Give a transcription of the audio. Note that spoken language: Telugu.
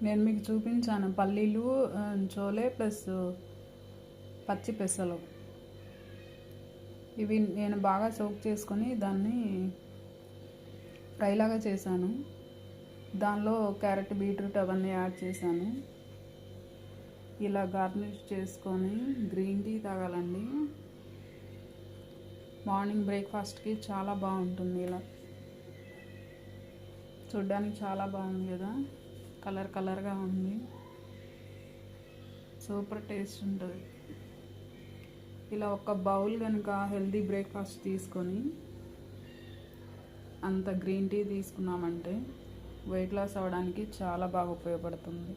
నేను మీకు చూపించాను పల్లీలు, చోలే ప్లస్ పచ్చి పెసలు. ఇవి నేను బాగా సోక్ చేసుకొని దాన్ని ఫ్రైలాగా చేశాను. దానిలో క్యారెట్, బీట్రూట్ అవన్నీ యాడ్ చేశాను. ఇలా గార్నిష్ చేసుకొని గ్రీన్ టీ తాగాలండి. మార్నింగ్ బ్రేక్ఫాస్ట్కి చాలా బాగుంటుంది. ఇలా చూడ్డానికి చాలా బాగుంది కదా, కలర్గా ఉంది, సూపర్ టేస్ట్ ఉంటుంది. ఇలా ఒక బౌల్ కనుక హెల్దీ బ్రేక్ఫాస్ట్ తీసుకొని అంత గ్రీన్ టీ తీసుకున్నామంటే వెయిట్ లాస్ అవ్వడానికి చాలా బాగా ఉపయోగపడుతుంది.